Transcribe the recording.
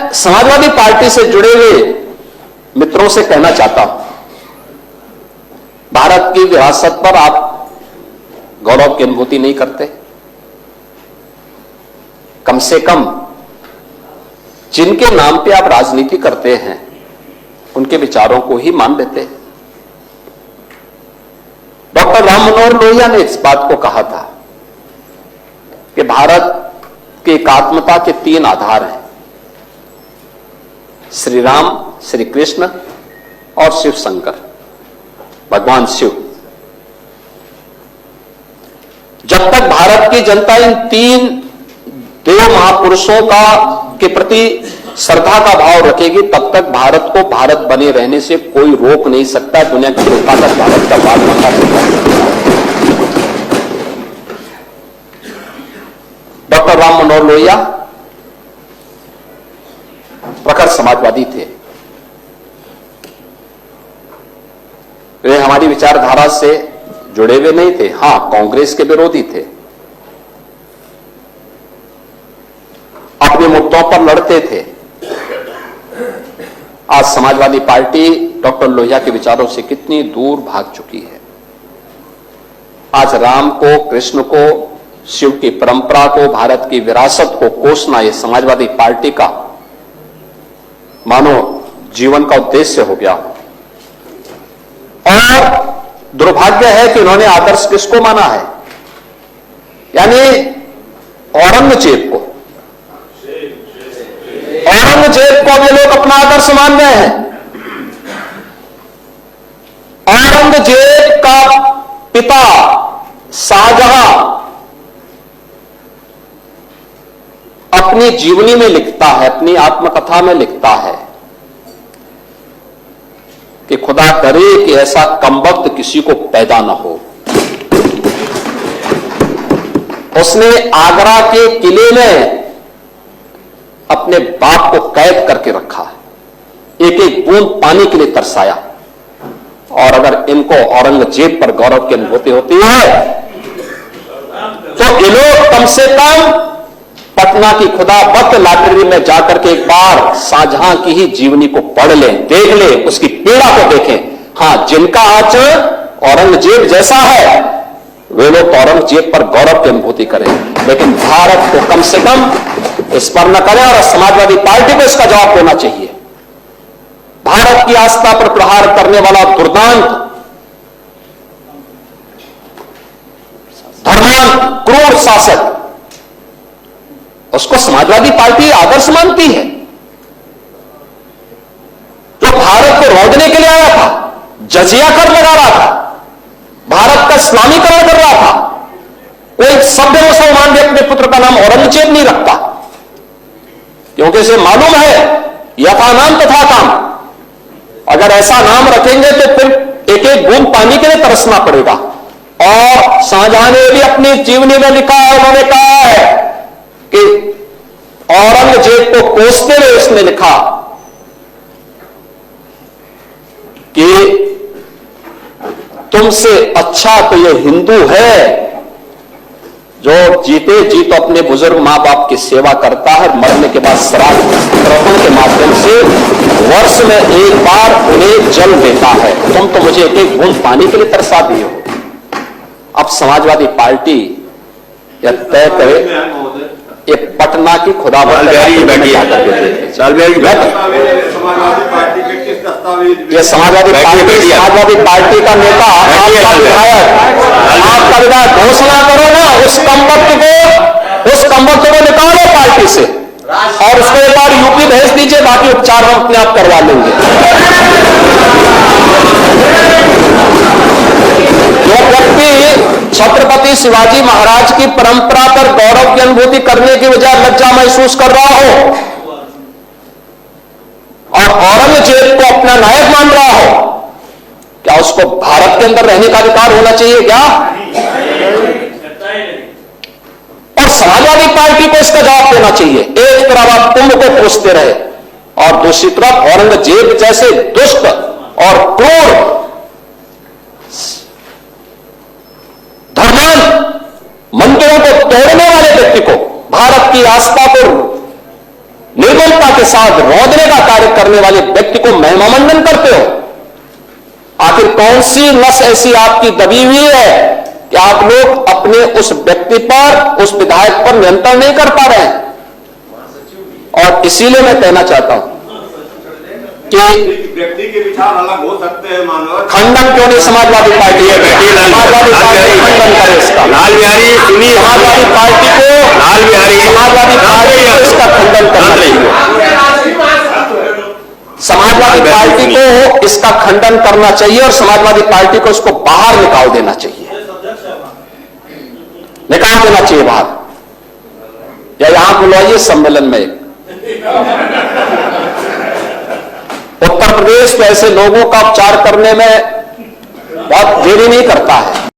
मैं समाजवादी पार्टी से जुड़े हुए मित्रों से कहना चाहता हूं, भारत की विरासत पर आप गौरव की अनुभूति नहीं करते? कम से कम जिनके नाम पे आप राजनीति करते हैं उनके विचारों को ही मान लेते। डॉक्टर राम मनोहर लोहिया ने इस बात को कहा था कि भारत की एकात्मता के 3 आधार हैं, श्री राम, श्री कृष्ण और शिव शंकर, भगवान शिव। जब तक भारत की जनता इन 3 देव महापुरुषों के प्रति श्रद्धा का भाव रखेगी, तब तक भारत को भारत बने रहने से कोई रोक नहीं सकता। दुनिया की कोई ताकत भारत का भाग बना सकता है। डॉक्टर राम मनोहर लोहिया प्रखर समाजवादी थे। वे हमारी विचारधारा से जुड़े हुए नहीं थे, हां कांग्रेस के विरोधी थे, अपने मुद्दों पर लड़ते थे। आज समाजवादी पार्टी डॉक्टर लोहिया के विचारों से कितनी दूर भाग चुकी है। आज राम को, कृष्ण को, शिव की परंपरा को, भारत की विरासत को कोसना यह समाजवादी पार्टी का मानो जीवन का उद्देश्य हो गया। और दुर्भाग्य है कि उन्होंने आदर्श किसको माना है? यानी औरंगजेब को। औरंगजेब को वे लोग अपना आदर्श मान रहे हैं। औरंगजेब का पिता शाहजहां अपनी जीवनी में लिखता है, अपनी आत्मकथा में लिखता है कि खुदा करे कि ऐसा कमबख्त किसी को पैदा न हो। उसने आगरा के किले में अपने बाप को कैद करके रखा, एक एक बूंद पानी के लिए तरसाया। और अगर इनको औरंगजेब पर गौरव की अनुभूति होती है तो ये लोग कम से कम पटना की खुदाबख्त लाइब्रेरी में जाकर के एक बार शाहजहां की ही जीवनी को पढ़ लें, देख लें, उसकी पीड़ा को देखें। हां, जिनका आचरण औरंगजेब जैसा है वे लोग औरंगजेब पर गौरव की अनुभूति करें, लेकिन भारत को कम से कम इस पर न करें। और समाजवादी पार्टी को इसका जवाब देना चाहिए। भारत की आस्था पर प्रहार करने वाला दुर्दांत, धर्मांत, क्रूर शासक, उसको समाजवादी पार्टी आदर्श मानती है। जो भारत को रौंदने के लिए आया था, जजिया कर लगा रहा था, भारत का इस्लामीकरण कर रहा था, कोई सभ्य मुसलमान भी अपने पुत्र का नाम औरंगजेब नहीं रखता, क्योंकि इसे मालूम है यथा नाम तथा काम। अगर ऐसा नाम रखेंगे तो फिर एक एक बूंद पानी के लिए तरसना पड़ेगा। और शाहजहां ने भी अपनी जीवनी में लिखा है, उन्होंने कहा है कि औरंगजेब को कोसते हुए उसने लिखा कि तुमसे अच्छा तो ये हिंदू है जो जीते जी तो अपने बुजुर्ग मां बाप की सेवा करता है, मरने के बाद श्राद्ध तर्पण के माध्यम से वर्ष में एक बार उन्हें जल देता है। तुम तो मुझे एक एक बूंद पानी के लिए तरसा दिए हो। अब समाजवादी पार्टी यह तय करे, ये पटना की खुदाबख्त ये समाजवादी पार्टी का नेता, आपका विधायक घोषणा करो ना, उस कमबख्त को निकालो पार्टी से और उसको एक बार यूपी भेज दीजिए, बाकी उपचार हम अपने आप करवा लेंगे। जो व्यक्ति छत्रपति शिवाजी महाराज की परंपरा पर गौरव की अनुभूति करने की बजाय लज्जा महसूस कर रहा हो और औरंगजेब को अपना नायक मान रहा हो, क्या उसको भारत के अंदर रहने का अधिकार होना चाहिए क्या? और समाजवादी पार्टी को इसका जवाब देना चाहिए। एक तरफ आप कुंभ को कोसते रहे और दूसरी तरफ औरंगजेब जैसे दुष्ट और क्रूर धर्मांत मंदिरों को तोड़ने वाले व्यक्ति को, भारत की आस्था को निर्बलता के साथ रौंदने का कार्य करने वाले व्यक्ति को महिमामंडन करते हो। आखिर कौन सी नस ऐसी आपकी दबी हुई है कि आप लोग अपने उस व्यक्ति पर, उस विधायक पर नियंत्रण नहीं कर पा रहे हैं? और इसीलिए मैं कहना चाहता हूं कि व्यक्ति के विचार अलग हो सकते हैं, मानव खंडन क्यों नहीं समाजवादी पार्टी है? समाजवादी पार्टी खंडन करे इसका। लाल बिहारी सुनिए, समाजवादी पार्टी को लाल बिहारी समाजवादी पार्टी को इसका खंडन करना चाहिए। समाजवादी पार्टी को इसका खंडन करना चाहिए और समाजवादी पार्टी को इसको बाहर निकाल देना चाहिए, निकाल देना चाहिए बाहर, या यहां बुलाइए सम्मेलन में। उत्तर प्रदेश तो ऐसे लोगों का उपचार करने में बहुत देरी नहीं करता है।